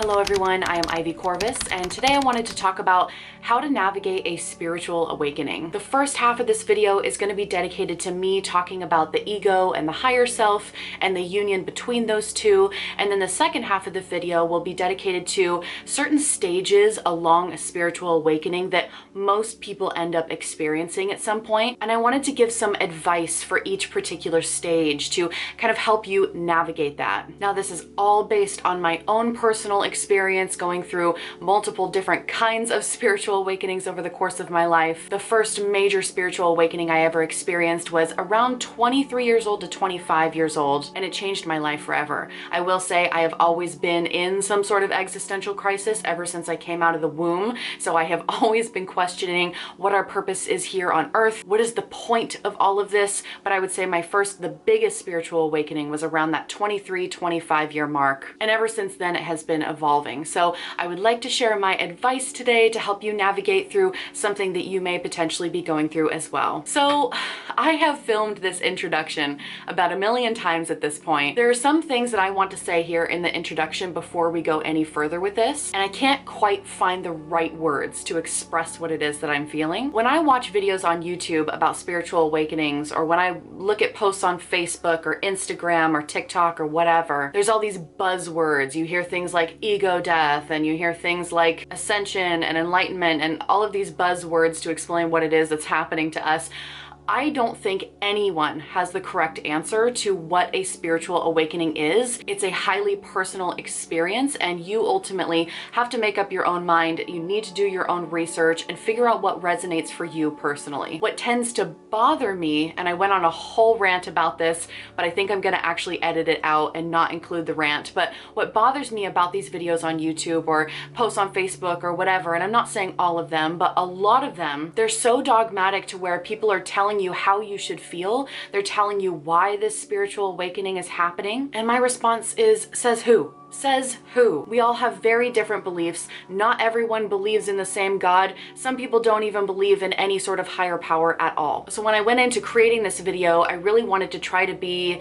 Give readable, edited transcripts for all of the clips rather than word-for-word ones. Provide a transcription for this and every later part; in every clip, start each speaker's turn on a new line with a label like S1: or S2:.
S1: Hello everyone, I am Ivy Corvus, and today I wanted to talk about how to navigate a spiritual awakening. The first half of this video is going to be dedicated to me talking about the ego and the higher self and the union between those two, and then the second half of the video will be dedicated to certain stages along a spiritual awakening that most people end up experiencing at some point, and I wanted to give some advice for each particular stage to kind of help you navigate that. Now, this is all based on my own personal experience going through multiple different kinds of spiritual awakenings over the course of my life. The first major spiritual awakening I ever experienced was around 23 years old to 25 years old, and it changed my life forever. I will say I have always been in some sort of existential crisis ever since I came out of the womb, so I have always been questioning what our purpose is here on earth. What is the point of all of this? But I would say the biggest spiritual awakening was around that 23, 25 year mark. And ever since then, it has been evolving. So I would like to share my advice today to help you navigate through something that you may potentially be going through as well. So I have filmed this introduction about a million times at this point. There are some things that I want to say here in the introduction before we go any further with this, and I can't quite find the right words to express what it is that I'm feeling. When I watch videos on YouTube about spiritual awakenings, or when I look at posts on Facebook or Instagram or TikTok or whatever, there's all these buzzwords. You hear things like ego death, and you hear things like ascension and enlightenment, and all of these buzzwords to explain what it is that's happening to us. I don't think anyone has the correct answer to what a spiritual awakening is. It's a highly personal experience, and you ultimately have to make up your own mind. You need to do your own research and figure out what resonates for you personally. What tends to bother me, and I went on a whole rant about this, but I think I'm gonna actually edit it out and not include the rant, but what bothers me about these videos on YouTube or posts on Facebook or whatever, and I'm not saying all of them, but a lot of them, they're so dogmatic to where people are telling you how you should feel. They're telling you why this spiritual awakening is happening. And my response is, says who? Says who? We all have very different beliefs. Not everyone believes in the same God. Some people don't even believe in any sort of higher power at all. So when I went into creating this video, I really wanted to try to be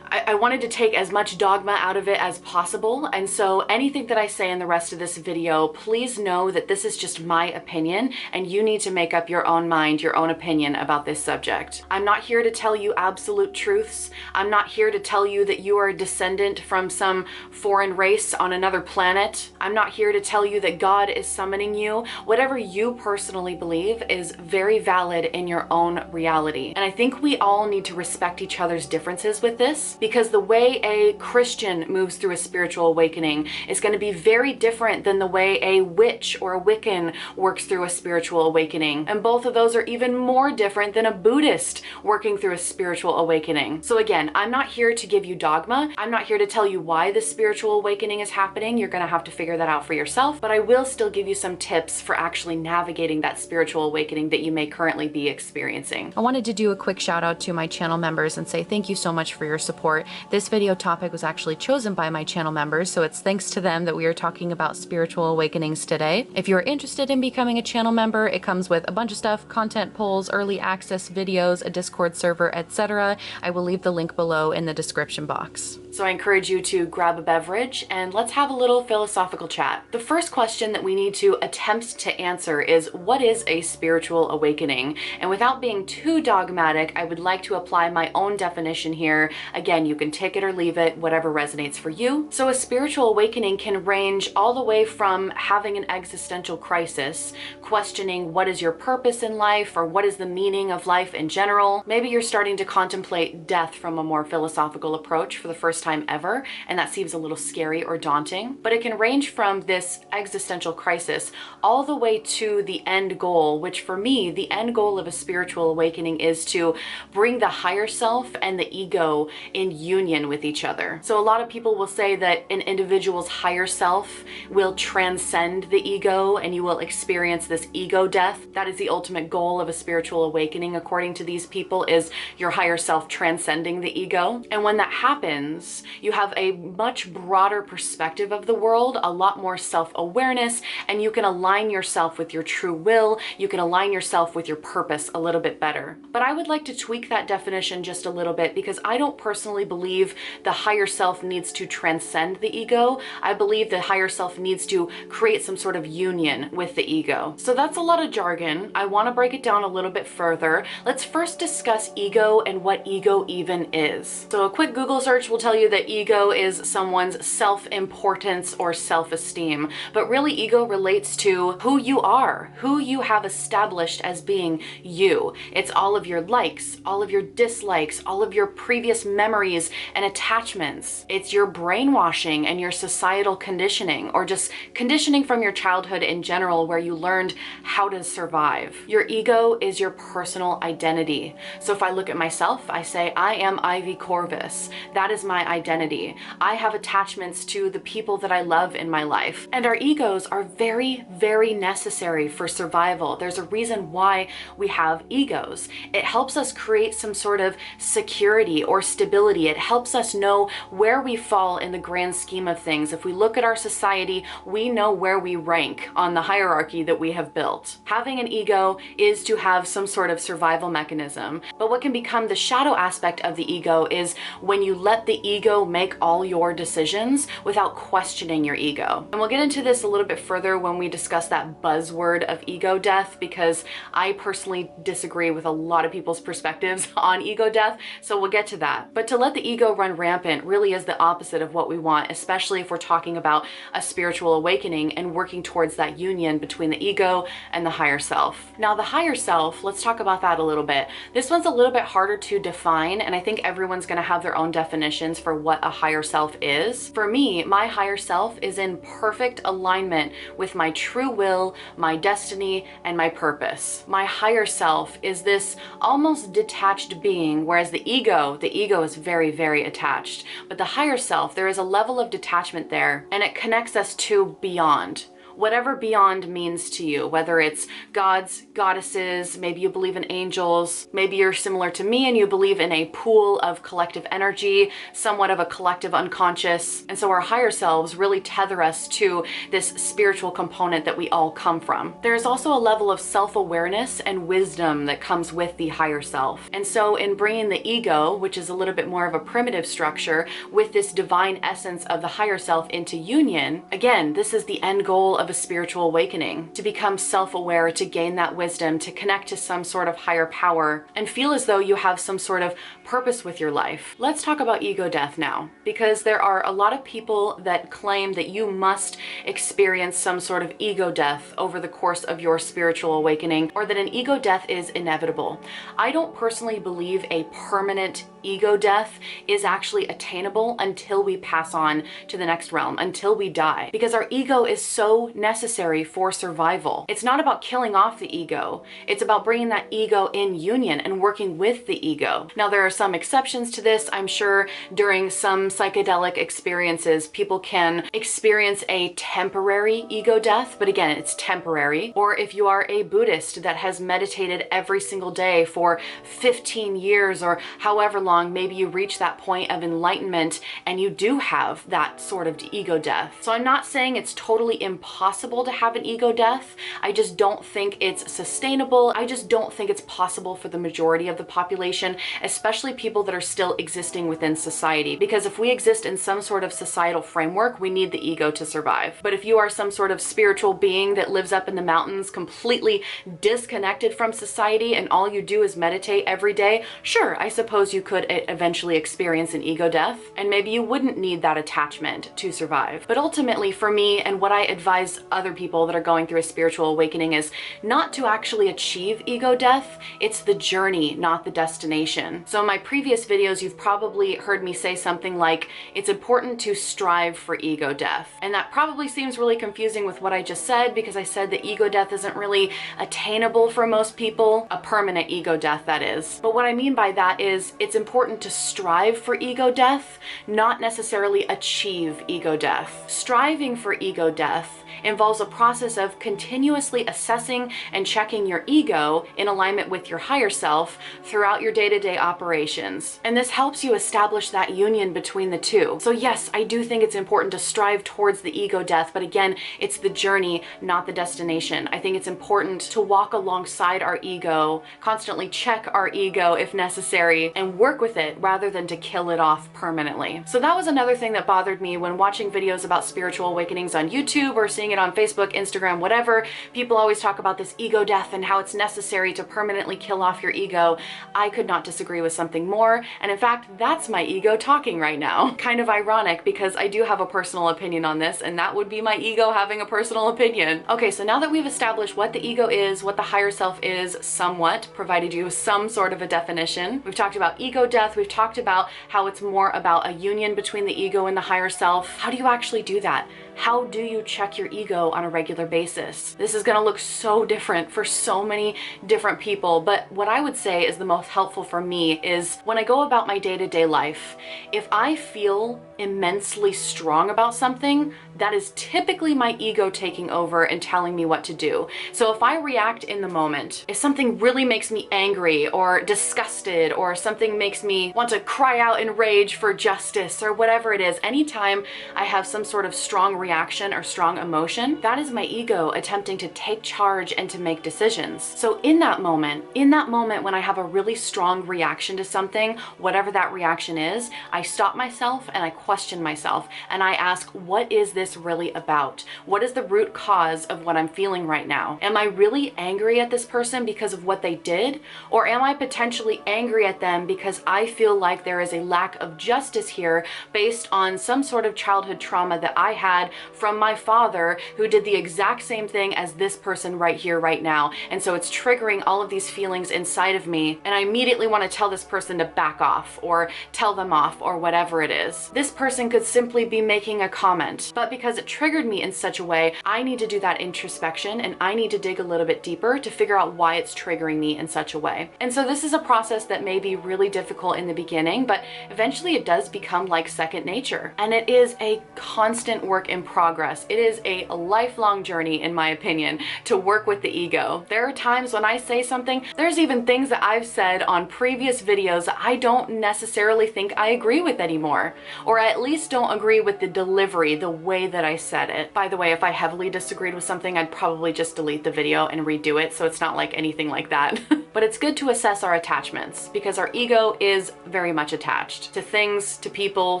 S1: I wanted to take as much dogma out of it as possible, and so anything that I say in the rest of this video, please know that this is just my opinion, and you need to make up your own mind, your own opinion about this subject. I'm not here to tell you absolute truths. I'm not here to tell you that you are a descendant from some foreign race on another planet. I'm not here to tell you that God is summoning you. Whatever you personally believe is very valid in your own reality, and I think we all need to respect each other's differences with this, because the way a Christian moves through a spiritual awakening is going to be very different than the way a witch or a Wiccan works through a spiritual awakening. And both of those are even more different than a Buddhist working through a spiritual awakening. So again, I'm not here to give you dogma. I'm not here to tell you why this spiritual awakening is happening. You're going to have to figure that out for yourself, but I will still give you some tips for actually navigating that spiritual awakening that you may currently be experiencing. I wanted to do a quick shout out to my channel members and say thank you so much for your support. This video topic was actually chosen by my channel members, so it's thanks to them that we are talking about spiritual awakenings today. If you're interested in becoming a channel member, it comes with a bunch of stuff: content polls, early access videos, a Discord server, etc. I will leave the link below in the description box. So I encourage you to grab a beverage and let's have a little philosophical chat. The first question that we need to attempt to answer is, what is a spiritual awakening? And without being too dogmatic, I would like to apply my own definition here. Again, you can take it or leave it, whatever resonates for you. So a spiritual awakening can range all the way from having an existential crisis, questioning what is your purpose in life or what is the meaning of life in general. Maybe you're starting to contemplate death from a more philosophical approach for the first time ever, and that seems a little scary or daunting. But it can range from this existential crisis all the way to the end goal, which for me, the end goal of a spiritual awakening is to bring the higher self and the ego in union with each other. So a lot of people will say that an individual's higher self will transcend the ego and you will experience this ego death. That is the ultimate goal of a spiritual awakening, according to these people, is your higher self transcending the ego. And when that happens, purpose. You have a much broader perspective of the world, a lot more self-awareness, and you can align yourself with your true will. You can align yourself with your purpose a little bit better. But I would like to tweak that definition just a little bit, because I don't personally believe the higher self needs to transcend the ego. I believe the higher self needs to create some sort of union with the ego. So that's a lot of jargon. I want to break it down a little bit further. Let's first discuss ego and what ego even is. So a quick Google search will tell you that ego is someone's self-importance or self-esteem, but really ego relates to who you are, who you have established as being you. It's all of your likes, all of your dislikes, all of your previous memories and attachments. It's your brainwashing and your societal conditioning, or just conditioning from your childhood in general, where you learned how to survive. Your ego is your personal identity. So if I look at myself, I say, I am Ivy Corvus. That is my identity. I have attachments to the people that I love in my life. And our egos are very, very necessary for survival. There's a reason why we have egos. It helps us create some sort of security or stability. It helps us know where we fall in the grand scheme of things. If we look at our society, we know where we rank on the hierarchy that we have built. Having an ego is to have some sort of survival mechanism. But what can become the shadow aspect of the ego is when you let the ego make all your decisions without questioning your ego. And we'll get into this a little bit further when we discuss that buzzword of ego death, because I personally disagree with a lot of people's perspectives on ego death, so we'll get to that. But to let the ego run rampant really is the opposite of what we want, especially if we're talking about a spiritual awakening and working towards that union between the ego and the higher self. Now, the higher self, let's talk about that a little bit. This one's a little bit harder to define, and I think everyone's going to have their own definitions for what a higher self is. For me, my higher self is in perfect alignment with my true will, my destiny, and my purpose. My higher self is this almost detached being, whereas the ego is very, very attached. But the higher self, there is a level of detachment there, and it connects us to beyond. Whatever beyond means to you, whether it's gods, goddesses, maybe you believe in angels, maybe you're similar to me and you believe in a pool of collective energy, somewhat of a collective unconscious. And so our higher selves really tether us to this spiritual component that we all come from. There's also a level of self-awareness and wisdom that comes with the higher self. And so in bringing the ego, which is a little bit more of a primitive structure, with this divine essence of the higher self into union, again, this is the end goal of a spiritual awakening, to become self-aware, to gain that wisdom, to connect to some sort of higher power, and feel as though you have some sort of purpose with your life. Let's talk about ego death now, because there are a lot of people that claim that you must experience some sort of ego death over the course of your spiritual awakening, or that an ego death is inevitable. I don't personally believe a permanent ego death is actually attainable until we pass on to the next realm, until we die, because our ego is so necessary for survival. It's not about killing off the ego. It's about bringing that ego in union and working with the ego. Now, there are some exceptions to this. I'm sure during some psychedelic experiences, people can experience a temporary ego death, but again, it's temporary. Or if you are a Buddhist that has meditated every single day for 15 years or however long, maybe you reach that point of enlightenment and you do have that sort of ego death. So I'm not saying it's totally impossible to have an ego death. I just don't think it's sustainable. I just don't think it's possible for the majority of the population, especially people that are still existing within society. Because if we exist in some sort of societal framework, we need the ego to survive. But if you are some sort of spiritual being that lives up in the mountains, completely disconnected from society, and all you do is meditate every day, sure, I suppose you could eventually experience an ego death, and maybe you wouldn't need that attachment to survive. But ultimately, for me, and what I advise other people that are going through a spiritual awakening, is not to actually achieve ego death. It's the journey, not the destination. So in my previous videos, you've probably heard me say something like, it's important to strive for ego death. And that probably seems really confusing with what I just said, because I said that ego death isn't really attainable for most people, a permanent ego death, that is. But what I mean by that is it's important to strive for ego death, not necessarily achieve ego death. Striving for ego death involves a process of continuously assessing and checking your ego in alignment with your higher self throughout your day-to-day operations. And this helps you establish that union between the two. So yes, I do think it's important to strive towards the ego death, but again, it's the journey, not the destination. I think it's important to walk alongside our ego, constantly check our ego if necessary, and work with it rather than to kill it off permanently. So that was another thing that bothered me when watching videos about spiritual awakenings on YouTube or seeing it on Facebook, Instagram, whatever. People always talk about this ego death and how it's necessary to permanently kill off your ego. I could not disagree with something more, and in fact, that's my ego talking right now. Kind of ironic because I do have a personal opinion on this, and that would be my ego having a personal opinion. Okay, so now that we've established what the ego is, what the higher self is somewhat, provided you some sort of a definition, we've talked about ego death, we've talked about how it's more about a union between the ego and the higher self. How do you actually do that? How do you check your ego on a regular basis? This is gonna look so different for so many different people, but what I would say is the most helpful for me is when I go about my day-to-day life, if I feel immensely strong about something, that is typically my ego taking over and telling me what to do. So if I react in the moment, if something really makes me angry or disgusted, or something makes me want to cry out in rage for justice or whatever it is, anytime I have some sort of strong reaction or strong emotion, that is my ego attempting to take charge and to make decisions. So in that moment when I have a really strong reaction to something, whatever that reaction is, I stop myself and I question myself and I ask, what is this really about? What is the root cause of what I'm feeling right now? Am I really angry at this person because of what they did? Or am I potentially angry at them because I feel like there is a lack of justice here based on some sort of childhood trauma that I had from my father, who did the exact same thing as this person right here, right now. And so it's triggering all of these feelings inside of me, and I immediately want to tell this person to back off or tell them off or whatever it is. This person could simply be making a comment, but because it triggered me in such a way, I need to do that introspection and I need to dig a little bit deeper to figure out why it's triggering me in such a way. And so this is a process that may be really difficult in the beginning, but eventually it does become like second nature. And it is a constant work in progress. It is a lifelong journey, in my opinion, to work with the ego. There are times when I say something, there's even things that I've said on previous videos that I don't necessarily think I agree with anymore, or at least don't agree with the delivery, the way that I said it. By the way, if I heavily disagreed with something, I'd probably just delete the video and redo it, so it's not like anything like that. But it's good to assess our attachments because our ego is very much attached to things, to people,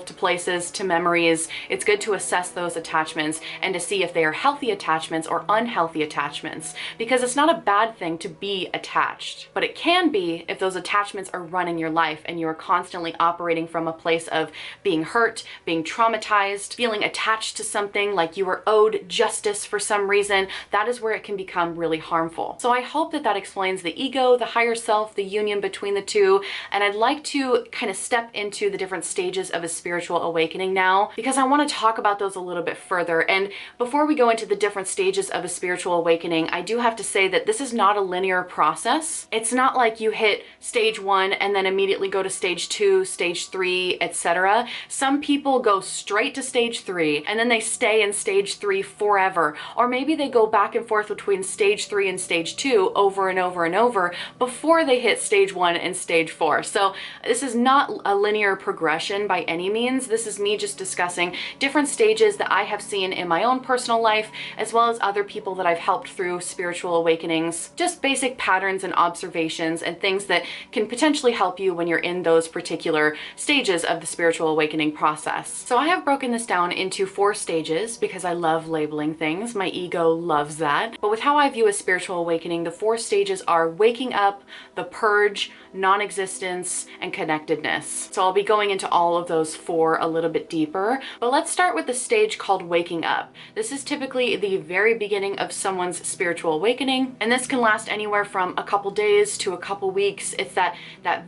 S1: to places, to memories. It's good to assess those attachments and to see if they are healthy attachments or unhealthy attachments, because it's not a bad thing to be attached, but it can be if those attachments are running your life and you are constantly operating from a place of being hurt, being traumatized, feeling attached to something like you were owed justice for some reason. That is where it can become really harmful. So I hope that that explains the ego, the higher self, the union between the two, and I'd like to kind of step into the different stages of a spiritual awakening now, because I want to talk about those a little bit further. And before we go into the different stages of a spiritual awakening, I do have to say that this is not a linear process. It's not like you hit stage 1 and then immediately go to stage 2, stage 3, etc. Some people go straight to stage 3 and then they stay in stage 3 forever, or maybe they go back and forth between stage 3 and stage 2 over and over and over before they hit stage 1 and stage 4. So this is not a linear progression by any means. This is me just discussing different stages that I have seen in my own personal life, as well as other people that I've helped through spiritual awakenings, just basic patterns and observations and things that can potentially help you when you're in those particular stages of the spiritual awakening process. So I have broken this down into 4 stages because I love labeling things. My ego loves that. But with how I view a spiritual awakening, the 4 stages are waking up, the purge, non-existence, and connectedness. So I'll be going into all of those 4 a little bit deeper, but let's start with the stage called waking up. This is typically the very beginning of someone's spiritual awakening, and this can last anywhere from a couple days to a couple weeks. It's that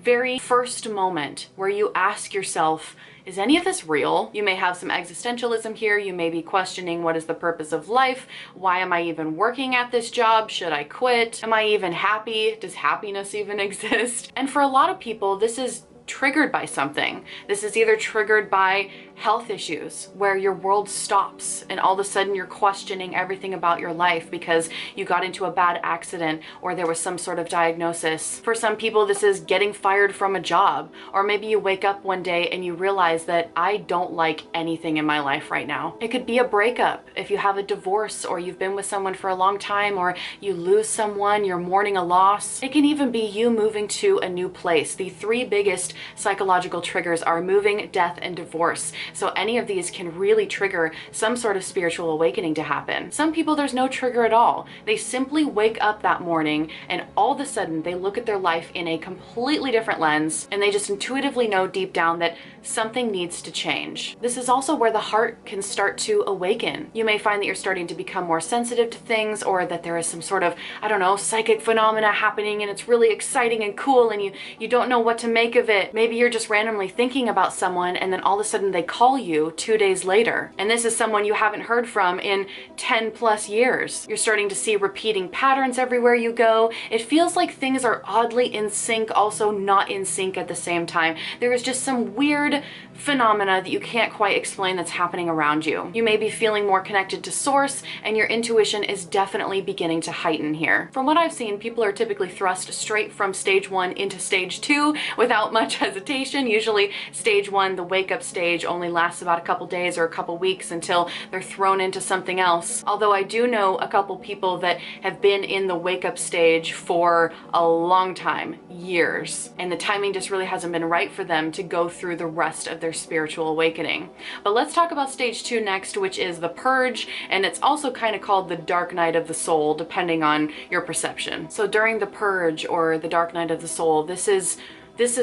S1: very first moment where you ask yourself, is any of this real? You may have some existentialism here. You may be questioning, what is the purpose of life? Why am I even working at this job? Should I quit? Am I even happy? Does happiness even exist? And for a lot of people, this is triggered by something. This is either triggered by health issues where your world stops and all of a sudden you're questioning everything about your life because you got into a bad accident or there was some sort of diagnosis. For some people, this is getting fired from a job, or maybe you wake up one day and you realize that I don't like anything in my life right now. It could be a breakup if you have a divorce, or you've been with someone for a long time, or you lose someone, you're mourning a loss. It can even be you moving to a new place. The three biggest psychological triggers are moving, death, and divorce. So any of these can really trigger some sort of spiritual awakening to happen. Some people, there's no trigger at all. They simply wake up that morning and all of a sudden they look at their life in a completely different lens, and they just intuitively know deep down that something needs to change. This is also where the heart can start to awaken. You may find that you're starting to become more sensitive to things, or that there is some sort of, I don't know, psychic phenomena happening and it's really exciting and cool and you don't know what to make of it. Maybe you're just randomly thinking about someone and then all of a sudden they call you 2 days later. And this is someone you haven't heard from in 10 plus years. You're starting to see repeating patterns everywhere you go. It feels like things are oddly in sync, also not in sync at the same time. There is just some weird phenomena that you can't quite explain that's happening around you. You may be feeling more connected to source, and your intuition is definitely beginning to heighten here. From what I've seen, people are typically thrust straight from stage 1 into stage 2 without much hesitation. Usually stage 1, the wake up stage, only lasts about a couple days or a couple weeks until they're thrown into something else. Although I do know a couple people that have been in the wake up stage for a long time, years, and the timing just really hasn't been right for them to go through the rest of their spiritual awakening. But let's talk about stage 2 next, which is the purge, and it's also kind of called the dark night of the soul, depending on your perception. So during the purge or the dark night of the soul, this is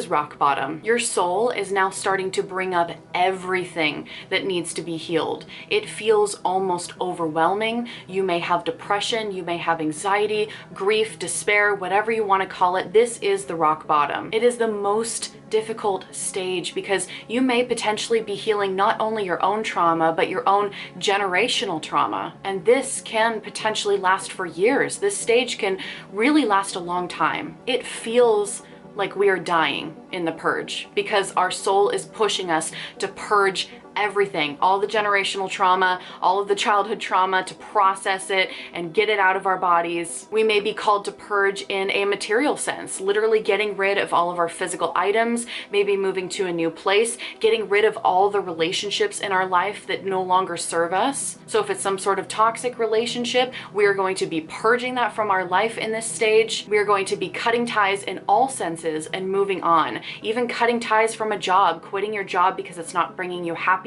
S1: rock bottom. Your soul is now starting to bring up everything that needs to be healed. It feels almost overwhelming. You may have depression, you may have anxiety, grief, despair, whatever you want to call it. This is the rock bottom. It is the most difficult stage because you may potentially be healing not only your own trauma, but your own generational trauma. And this can potentially last for years. This stage can really last a long time. It feels like we are dying in the purge because our soul is pushing us to purge everything, all the generational trauma, all of the childhood trauma, to process it and get it out of our bodies. We may be called to purge in a material sense, literally getting rid of all of our physical items, maybe moving to a new place, getting rid of all the relationships in our life that no longer serve us. So if it's some sort of toxic relationship, we are going to be purging that from our life in this stage. We are going to be cutting ties in all senses and moving on. Even cutting ties from a job, quitting your job because it's not bringing you happiness.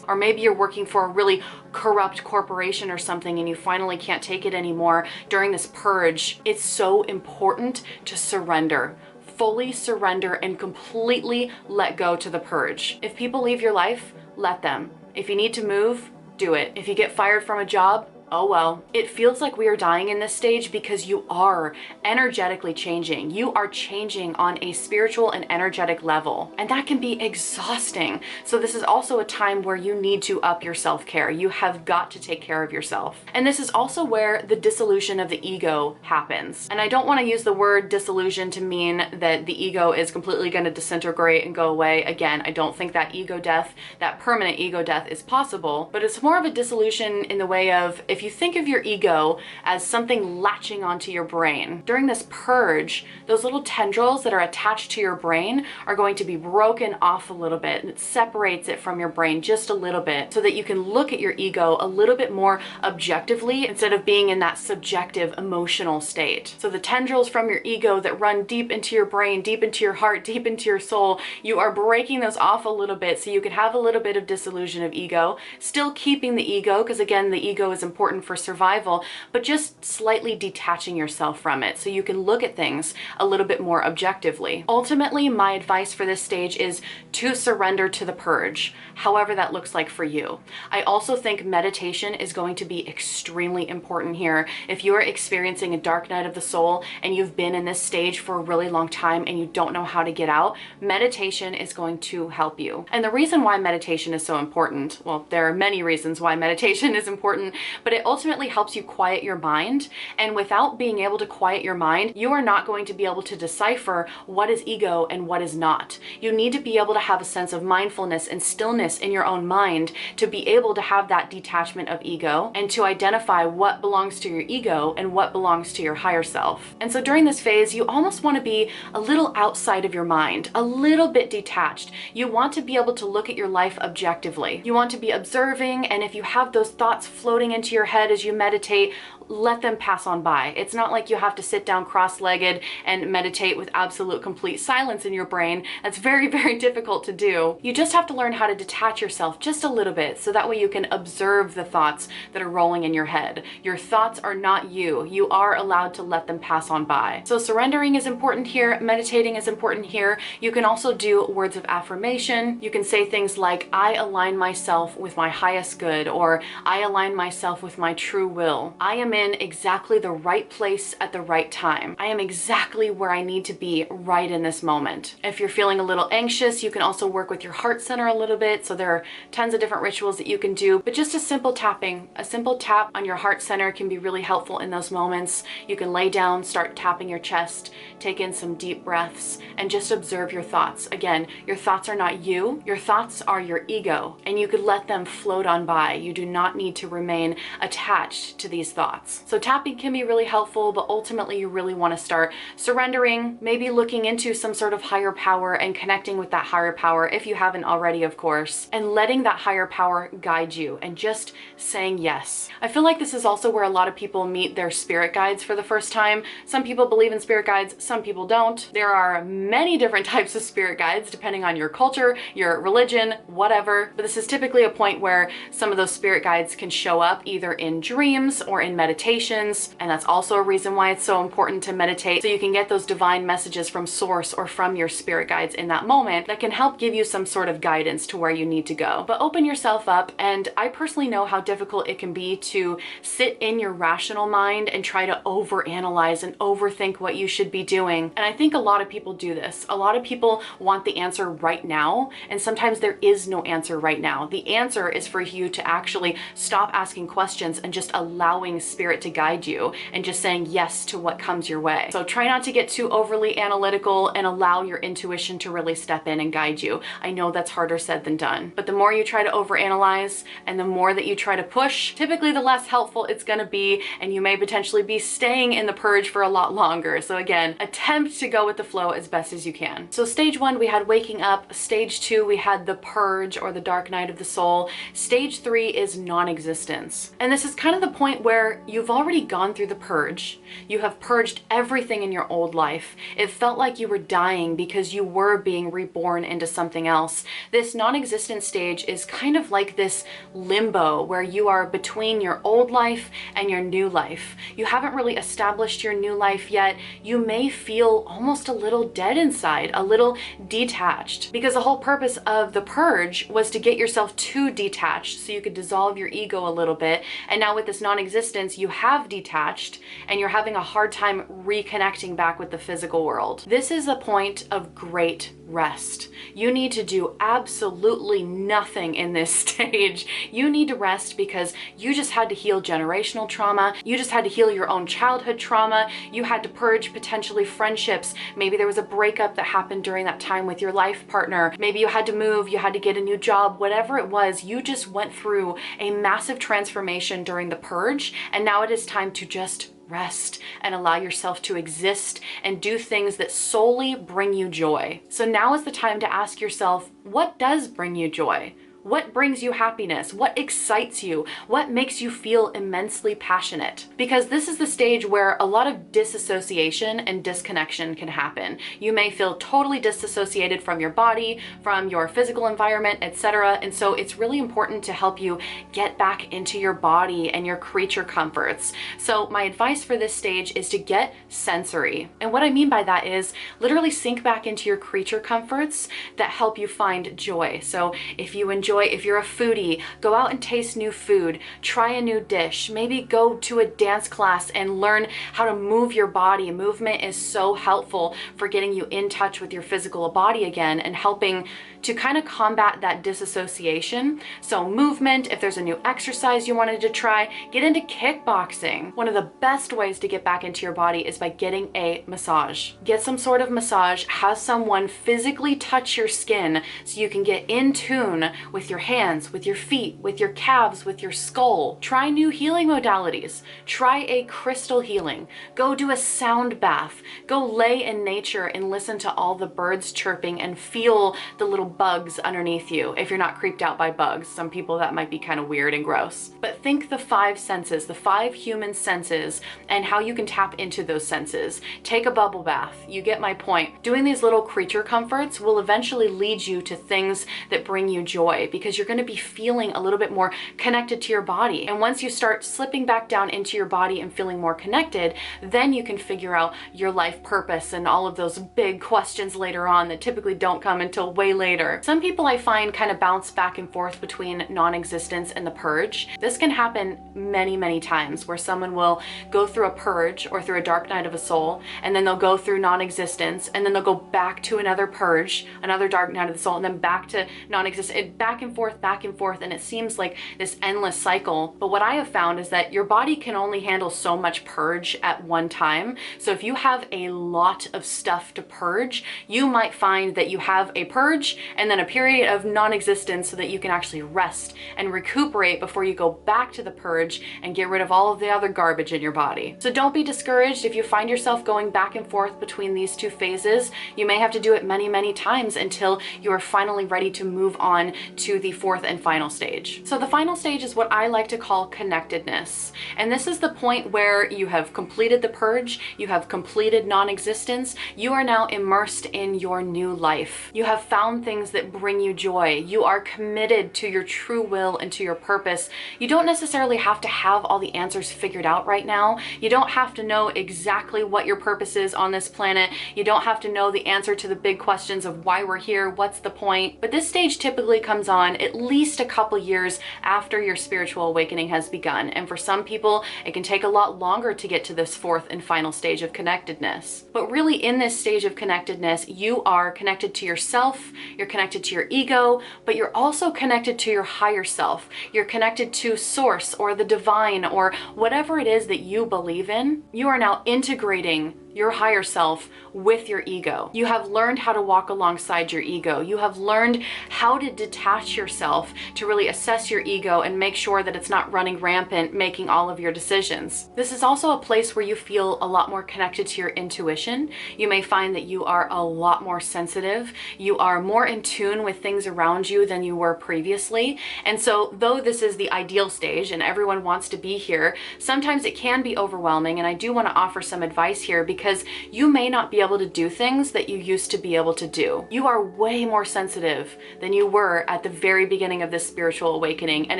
S1: Or maybe you're working for a really corrupt corporation or something and you finally can't take it anymore during this purge. It's so important to surrender. Fully surrender and completely let go to the purge. If people leave your life, let them. If you need to move, do it. If you get fired from a job, oh well. It feels like we are dying in this stage because you are energetically changing. You are changing on a spiritual and energetic level, and that can be exhausting. So this is also a time where you need to up your self-care. You have got to take care of yourself. And this is also where the dissolution of the ego happens. And I don't want to use the word dissolution to mean that the ego is completely going to disintegrate and go away. Again, I don't think that ego death, that permanent ego death, is possible, but it's more of a dissolution in the way of, if you think of your ego as something latching onto your brain, during this purge, those little tendrils that are attached to your brain are going to be broken off a little bit, and it separates it from your brain just a little bit so that you can look at your ego a little bit more objectively instead of being in that subjective emotional state. So the tendrils from your ego that run deep into your brain, deep into your heart, deep into your soul, you are breaking those off a little bit so you can have a little bit of dissolution of ego, still keeping the ego, because again, the ego is important for survival, but just slightly detaching yourself from it so you can look at things a little bit more objectively. Ultimately, my advice for this stage is to surrender to the purge, however that looks like for you. I also think meditation is going to be extremely important here. If you are experiencing a dark night of the soul and you've been in this stage for a really long time and you don't know how to get out, meditation is going to help you. And the reason why meditation is so important, well, there are many reasons why meditation is important, but but it ultimately helps you quiet your mind. And without being able to quiet your mind, you are not going to be able to decipher what is ego and what is not. You need to be able to have a sense of mindfulness and stillness in your own mind to be able to have that detachment of ego and to identify what belongs to your ego and what belongs to your higher self. And so during this phase, you almost want to be a little outside of your mind, a little bit detached. You want to be able to look at your life objectively. You want to be observing, and if you have those thoughts floating into your head as you meditate, let them pass on by. It's not like you have to sit down cross-legged and meditate with absolute complete silence in your brain. That's very, very difficult to do. You just have to learn how to detach yourself just a little bit so that way you can observe the thoughts that are rolling in your head. Your thoughts are not you. You are allowed to let them pass on by. So surrendering is important here. Meditating is important here. You can also do words of affirmation. You can say things like, I align myself with my highest good, or I align myself with my true will. I am in exactly the right place at the right time. I am exactly where I need to be right in this moment. If you're feeling a little anxious, you can also work with your heart center a little bit. So there are tons of different rituals that you can do, but just a simple tapping, a simple tap on your heart center can be really helpful in those moments. You can lay down, start tapping your chest, take in some deep breaths, and just observe your thoughts. Again, your thoughts are not you. Your thoughts are your ego, and you could let them float on by. You do not need to remain attached to these thoughts. So tapping can be really helpful, but ultimately you really want to start surrendering, maybe looking into some sort of higher power and connecting with that higher power if you haven't already, of course, and letting that higher power guide you and just saying yes. I feel like this is also where a lot of people meet their spirit guides for the first time. Some people believe in spirit guides, some people don't. There are many different types of spirit guides depending on your culture, your religion, whatever, but this is typically a point where some of those spirit guides can show up either in dreams or in meditations, and that's also a reason why it's so important to meditate, so you can get those divine messages from source or from your spirit guides in that moment that can help give you some sort of guidance to where you need to go. But open yourself up, and I personally know how difficult it can be to sit in your rational mind and try to overanalyze and overthink what you should be doing. And I think a lot of people do this. A lot of people want the answer right now, and sometimes there is no answer right now. The answer is for you to actually stop asking questions and just allowing spirit to guide you and just saying yes to what comes your way. So try not to get too overly analytical and allow your intuition to really step in and guide you. I know that's harder said than done, but the more you try to overanalyze and the more that you try to push, typically the less helpful it's going to be, and you may potentially be staying in the purge for a lot longer. So again, attempt to go with the flow as best as you can. So stage 1, we had waking up. Stage 2, we had the purge or the dark night of the soul. Stage 3 is non-existence. And this is kind of the point where you've already gone through the purge. You have purged everything in your old life. It felt like you were dying because you were being reborn into something else. This non-existent stage is kind of like this limbo where you are between your old life and your new life. You haven't really established your new life yet. You may feel almost a little dead inside, a little detached, because the whole purpose of the purge was to get yourself too detached so you could dissolve your ego a little bit. And now with this non-existence, you have detached and you're having a hard time reconnecting back with the physical world. This is a point of great rest. You need to do absolutely nothing in this stage. You need to rest because you just had to heal generational trauma. You just had to heal your own childhood trauma. You had to purge potentially friendships. Maybe there was a breakup that happened during that time with your life partner. Maybe you had to move, you had to get a new job, whatever it was, you just went through a massive transformation during the purge, and now it is time to just rest and allow yourself to exist and do things that solely bring you joy. So now is the time to ask yourself, what does bring you joy? What brings you happiness? What excites you? What makes you feel immensely passionate? Because this is the stage where a lot of disassociation and disconnection can happen. You may feel totally disassociated from your body, from your physical environment, etc. And so it's really important to help you get back into your body and your creature comforts. So my advice for this stage is to get sensory. And what I mean by that is literally sink back into your creature comforts that help you find joy. So if you're a foodie, go out and taste new food, try a new dish, maybe go to a dance class and learn how to move your body. Movement is so helpful for getting you in touch with your physical body again and helping to kind of combat that disassociation. So movement, if there's a new exercise you wanted to try, get into kickboxing. One of the best ways to get back into your body is by getting a massage. Get some sort of massage, have someone physically touch your skin so you can get in tune with your hands, with your feet, with your calves, with your skull. Try new healing modalities. Try a crystal healing. Go do a sound bath. Go lay in nature and listen to all the birds chirping and feel the little bugs underneath you. If you're not creeped out by bugs, some people that might be kind of weird and gross. But think the 5 senses, the 5 human senses, and how you can tap into those senses. Take a bubble bath. You get my point. Doing these little creature comforts will eventually lead you to things that bring you joy, because you're going to be feeling a little bit more connected to your body. And once you start slipping back down into your body and feeling more connected, then you can figure out your life purpose and all of those big questions later on that typically don't come until way later. Some people I find kind of bounce back and forth between non-existence and the purge. This can happen many, many times, where someone will go through a purge or through a dark night of a soul, and then they'll go through non-existence, and then they'll go back to another purge, another dark night of the soul, and then back to non-existence, back and forth, and it seems like this endless cycle. But what I have found is that your body can only handle so much purge at one time. So if you have a lot of stuff to purge, you might find that you have a purge and then a period of non-existence so that you can actually rest and recuperate before you go back to the purge and get rid of all of the other garbage in your body. So don't be discouraged if you find yourself going back and forth between these 2 phases. You may have to do it many, many times until you are finally ready to move on to the 4th and final stage. So the final stage is what I like to call connectedness. And this is the point where you have completed the purge, you have completed non-existence, you are now immersed in your new life. You have found things that bring you joy. You are committed to your true will and to your purpose. You don't necessarily have to have all the answers figured out right now. You don't have to know exactly what your purpose is on this planet. You don't have to know the answer to the big questions of why we're here, what's the point. But this stage typically comes on at least a couple years after your spiritual awakening has begun. And for some people, it can take a lot longer to get to this 4th and final stage of connectedness. But really, in this stage of connectedness, you are connected to yourself, you're connected to your ego, but you're also connected to your higher self. You're connected to source or the divine or whatever it is that you believe in. You are now integrating your higher self with your ego. You have learned how to walk alongside your ego. You have learned how to detach yourself to really assess your ego and make sure that it's not running rampant, making all of your decisions. This is also a place where you feel a lot more connected to your intuition. You may find that you are a lot more sensitive. You are more in tune with things around you than you were previously. And so though this is the ideal stage and everyone wants to be here, sometimes it can be overwhelming. And I do want to offer some advice here, because you may not be able to do things that you used to be able to do. You are way more sensitive than you were at the very beginning of this spiritual awakening. And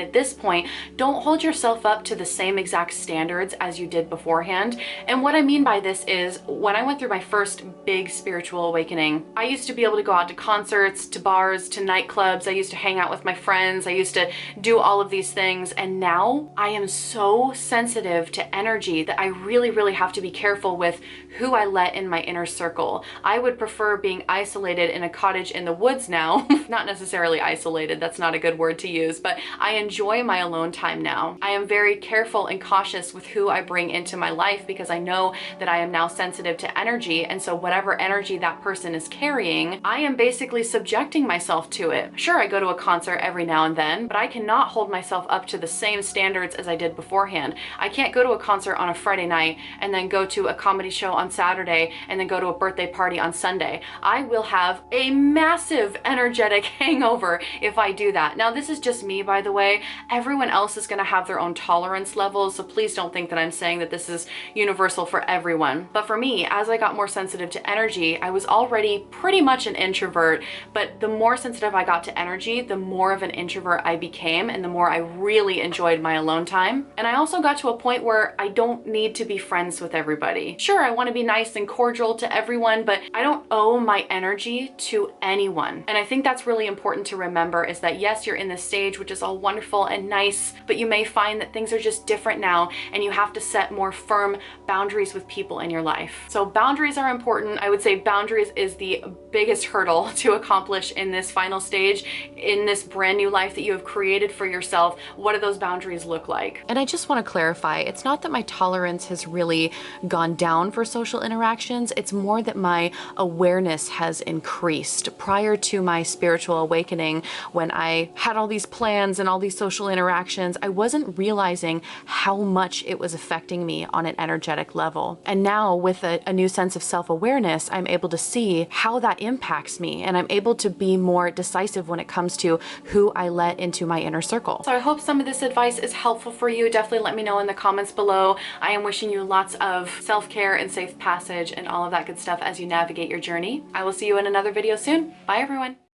S1: at this point, don't hold yourself up to the same exact standards as you did beforehand. And what I mean by this is, when I went through my first big spiritual awakening, I used to be able to go out to concerts, to bars, to nightclubs. I used to hang out with my friends. I used to do all of these things. And now I am so sensitive to energy that I really, really have to be careful with who I let in my inner circle. I would prefer being isolated in a cottage in the woods now. Not necessarily isolated, that's not a good word to use, but I enjoy my alone time now. I am very careful and cautious with who I bring into my life, because I know that I am now sensitive to energy, and so whatever energy that person is carrying, I am basically subjecting myself to it. Sure, I go to a concert every now and then, but I cannot hold myself up to the same standards as I did beforehand. I can't go to a concert on a Friday night and then go to a comedy show on Saturday and then go to a birthday party on Sunday. I will have a massive energetic hangover if I do that. Now, this is just me, by the way. Everyone else is going to have their own tolerance levels, so please don't think that I'm saying that this is universal for everyone. But for me, as I got more sensitive to energy, I was already pretty much an introvert, but the more sensitive I got to energy, the more of an introvert I became, and the more I really enjoyed my alone time. And I also got to a point where I don't need to be friends with everybody. Sure, I want to be nice and cordial to everyone, but I don't owe my energy to anyone. And I think that's really important to remember, is that yes, you're in this stage, which is all wonderful and nice, but you may find that things are just different now and you have to set more firm boundaries with people in your life. So boundaries are important. I would say boundaries is the biggest hurdle to accomplish in this final stage, in this brand new life that you have created for yourself. What do those boundaries look like? And I just want to clarify, it's not that my tolerance has really gone down for social interactions. It's more that my awareness has increased. Prior to my spiritual awakening, when I had all these plans and all these social interactions, I wasn't realizing how much it was affecting me on an energetic level. And now with a new sense of self-awareness, I'm able to see how that impacts me, and I'm able to be more decisive when it comes to who I let into my inner circle. So I hope some of this advice is helpful for you. Definitely let me know in the comments below. I am wishing you lots of self-care and safe passage and all of that good stuff as you navigate your journey. I will see you in another video soon. Bye everyone.